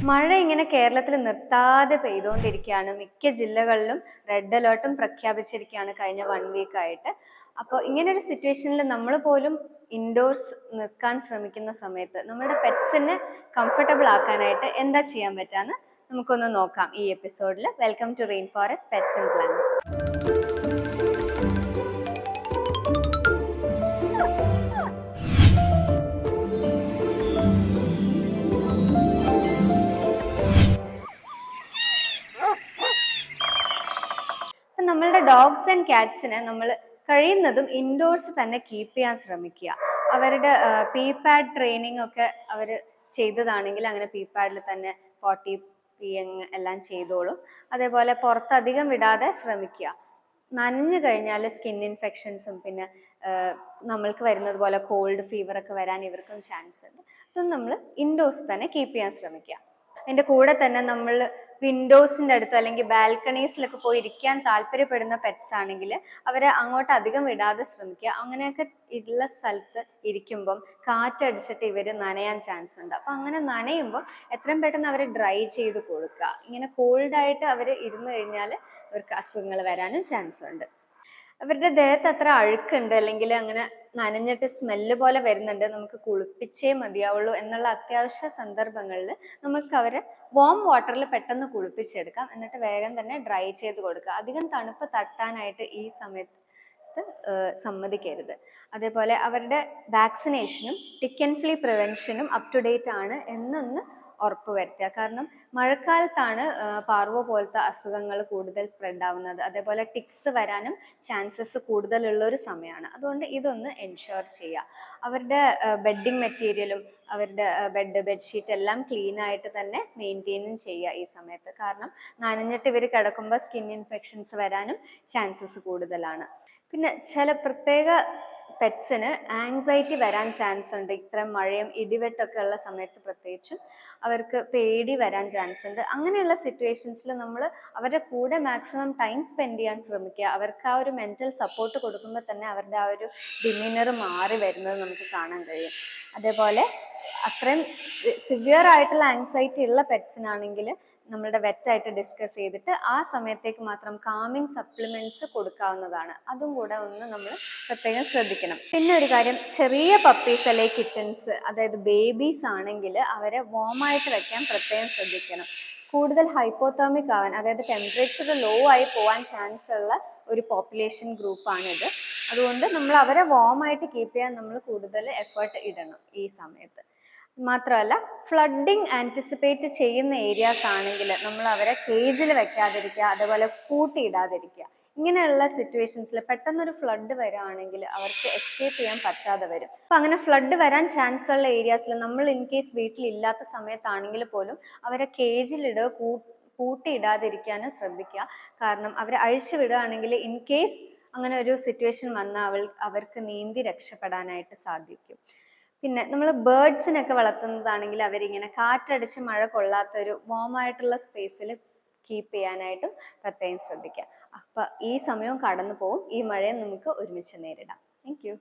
മഴ ഇങ്ങനെ കേരളത്തിൽ നിർത്താതെ പെയ്തുകൊണ്ടിരിക്കുകയാണ്. മിക്ക ജില്ലകളിലും റെഡ് അലേർട്ടും പ്രഖ്യാപിച്ചിരിക്കുകയാണ് കഴിഞ്ഞ 1 വീക്ക് ആയിട്ട്. അപ്പോൾ ഇങ്ങനെ ഒരു സിറ്റുവേഷനിൽ നമ്മൾ പോലും ഇൻഡോർസ് നിൽക്കാൻ ശ്രമിക്കുന്ന സമയത്ത് നമ്മുടെ പെറ്റ്സിനെ കംഫർട്ടബിൾ ആക്കാനായിട്ട് എന്താ ചെയ്യാൻ പറ്റാന്ന് നമുക്കൊന്ന് നോക്കാം ഈ എപ്പിസോഡിൽ. Welcome to rainforest pets and plants. നമ്മളുടെ ഡോഗ്സ് ആൻഡ് ക്യാറ്റ്സിനെ നമ്മൾ കഴിയുന്നതും ഇൻഡോർസ് തന്നെ കീപ്പ് ചെയ്യാൻ ശ്രമിക്കുക. അവരുടെ പീ പാഡ് ട്രെയിനിങ് ഒക്കെ അവർ ചെയ്തതാണെങ്കിൽ അങ്ങനെ പീ പാഡിൽ തന്നെ പോട്ടി പീയിങ് എല്ലാം ചെയ്തോളും. അതേപോലെ പുറത്തധികം വിടാതെ ശ്രമിക്കുക. നനഞ്ഞു കഴിഞ്ഞാൽ സ്കിൻ ഇൻഫെക്ഷൻസും പിന്നെ നമ്മൾക്ക് വരുന്നത് പോലെ കോൾഡ് ഫീവർ ഒക്കെ വരാൻ ഇവർക്കും ചാൻസ് ഉണ്ട്. അതൊന്നും നമ്മൾ ഇൻഡോർസ് തന്നെ കീപ്പ് ചെയ്യാൻ ശ്രമിക്കുക. അതിൻ്റെ കൂടെ തന്നെ നമ്മൾ വിൻഡോസിൻ്റെ അടുത്തോ അല്ലെങ്കിൽ ബാൽക്കണീസിലൊക്കെ പോയി ഇരിക്കാൻ താല്പര്യപ്പെടുന്ന പെറ്റ്സ് ആണെങ്കിൽ അവരെ അങ്ങോട്ട് അധികം വിടാതെ ശ്രമിക്കുക. അങ്ങനെയൊക്കെ ഉള്ള സ്ഥലത്ത് ഇരിക്കുമ്പം കാറ്റടിച്ചിട്ട് ഇവർ നനയാൻ ചാൻസ് ഉണ്ട്. അപ്പം അങ്ങനെ നനയുമ്പോൾ എത്രയും പെട്ടെന്ന് അവരെ ഡ്രൈ ചെയ്ത് കൊടുക്കുക. ഇങ്ങനെ കോൾഡായിട്ട് അവർ ഇരുന്ന് കഴിഞ്ഞാൽ അവർക്ക് അസുഖങ്ങൾ വരാനും ചാൻസ് ഉണ്ട്. അവരുടെ ദേഹത്ത് അത്ര അഴുക്കുണ്ട് അല്ലെങ്കിൽ അങ്ങനെ നനഞ്ഞിട്ട് സ്മെല്ല് പോലെ വരുന്നുണ്ട്, നമുക്ക് കുളിപ്പിച്ചേ മതിയാവുള്ളൂ എന്നുള്ള അത്യാവശ്യ സന്ദർഭങ്ങളിൽ നമുക്ക് അവരെ വാം വാട്ടറിൽ പെട്ടെന്ന് കുളിപ്പിച്ചെടുക്കാം. എന്നിട്ട് വേഗം തന്നെ ഡ്രൈ ചെയ്ത് കൊടുക്കുക. അധികം തണുപ്പ് തട്ടാനായിട്ട് ഈ സമയത്ത് സമ്മതിക്കരുത്. അതേപോലെ അവരുടെ വാക്സിനേഷനും ടിക്ക് ആൻഡ് ഫ്ലീ പ്രിവെൻഷനും അപ് ടു ഡേറ്റ് ആണ് എന്നൊന്ന് ഉറപ്പുവരുത്തുക. കാരണം മഴക്കാലത്താണ് പാർവോ പോലത്തെ അസുഖങ്ങൾ കൂടുതൽ സ്പ്രെഡ് ആവുന്നത്. അതേപോലെ ടിക്സ് വരാനും ചാൻസസ് കൂടുതലുള്ള ഒരു സമയമാണ്. അതുകൊണ്ട് ഇതൊന്ന് എൻഷുർ ചെയ്യുക. അവരുടെ ബെഡിങ് മെറ്റീരിയലും അവരുടെ ബെഡ്ഷീറ്റ് എല്ലാം ക്ലീൻ ആയിട്ട് തന്നെ മെയിൻറ്റെയിനും ചെയ്യുക ഈ സമയത്ത്. കാരണം നനഞ്ഞിട്ട് ഇവർ കിടക്കുമ്പോൾ സ്കിൻ ഇൻഫെക്ഷൻസ് വരാനും ചാൻസസ് കൂടുതലാണ്. പിന്നെ ചില പ്രത്യേക പെറ്റ്സിന് ആങ്സൈറ്റി വരാൻ ചാൻസ് ഉണ്ട്. ഇത്രയും മഴയും ഇടിവെട്ടൊക്കെ ഉള്ള സമയത്ത് പ്രത്യേകിച്ചും അവർക്ക് പേടി വരാൻ ചാൻസ് ഉണ്ട്. അങ്ങനെയുള്ള സിറ്റുവേഷൻസിൽ നമ്മൾ അവരുടെ കൂടെ മാക്സിമം ടൈം സ്പെൻഡ് ചെയ്യാൻ ശ്രമിക്കുക. അവർക്ക് ആ ഒരു മെൻ്റൽ സപ്പോർട്ട് കൊടുക്കുമ്പോൾ തന്നെ അവരുടെ ആ ഒരു ഡിമീനർ മാറി വരുന്നത് നമുക്ക് കാണാൻ കഴിയും. അതേപോലെ അത്രയും സിവിയർ ആയിട്ടുള്ള ആങ്സൈറ്റി ഉള്ള പെറ്റ്സിനാണെങ്കിൽ നമ്മളുടെ വെറ്റായിട്ട് ഡിസ്കസ് ചെയ്തിട്ട് ആ സമയത്തേക്ക് മാത്രം കാമിങ് സപ്ലിമെന്റ്സ് കൊടുക്കാവുന്നതാണ്. അതും കൂടെ ഒന്ന് നമ്മൾ പ്രത്യേകം ശ്രദ്ധിക്കണം. പിന്നെ ഒരു കാര്യം, ചെറിയ പപ്പീസ് അല്ലെങ്കിൽ കിറ്റൻസ് അതായത് ബേബീസ് ആണെങ്കിൽ അവരെ വാമായിട്ട് വെക്കാൻ പ്രത്യേകം ശ്രദ്ധിക്കണം. കൂടുതൽ ഹൈപ്പോതെർമിക് ആവാൻ അതായത് ടെമ്പറേച്ചർ ലോ ആയി പോകാൻ ചാൻസ് ഉള്ള ഒരു പോപ്പുലേഷൻ ഗ്രൂപ്പാണിത്. അതുകൊണ്ട് നമ്മൾ അവരെ വാമായിട്ട് കീപ്പ് ചെയ്യാൻ നമ്മൾ കൂടുതൽ എഫേർട്ട് ഇടണം ഈ സമയത്ത്. മാത്രമല്ല ഫ്ലഡിങ് ആൻറ്റിസിപ്പേറ്റ് ചെയ്യുന്ന ഏരിയാസ് ആണെങ്കിൽ നമ്മൾ അവരെ കേജിൽ വെക്കാതിരിക്കുക, അതേപോലെ കൂട്ടിയിടാതിരിക്കുക. ഇങ്ങനെയുള്ള സിറ്റുവേഷൻസിൽ പെട്ടെന്നൊരു ഫ്ലഡ് വരികയാണെങ്കിൽ അവർക്ക് എസ്കേപ്പ് ചെയ്യാൻ പറ്റാതെ വരും. അപ്പം അങ്ങനെ ഫ്ലഡ് വരാൻ ചാൻസ് ഉള്ള ഏരിയാസിൽ നമ്മൾ ഇൻ കേസ് വീട്ടിലില്ലാത്ത സമയത്താണെങ്കിൽ പോലും അവരെ കേജിലിടുക, പൂട്ടിയിടാതിരിക്കാനും ശ്രദ്ധിക്കുക. കാരണം അവരെ അഴിച്ചു വിടുകയാണെങ്കിൽ ഇൻ കേസ് അങ്ങനെ ഒരു സിറ്റുവേഷൻ വന്നാൽ അവർക്ക് നീന്തി രക്ഷപ്പെടാനായിട്ട് സാധിക്കും. പിന്നെ നമ്മൾ ബേർഡ്സിനൊക്കെ വളർത്തുന്നതാണെങ്കിൽ അവരിങ്ങനെ കാറ്റടിച്ച് മഴ കൊള്ളാത്തൊരു വാമായിട്ടുള്ള സ്പേസിൽ കീപ്പ് ചെയ്യാനായിട്ടും പ്രത്യേകം ശ്രദ്ധിക്കുക. അപ്പം ഈ സമയവും കടന്നു പോകും. ഈ മഴയെ നമുക്ക് ഒരുമിച്ച് നേരിടാം. Thank you.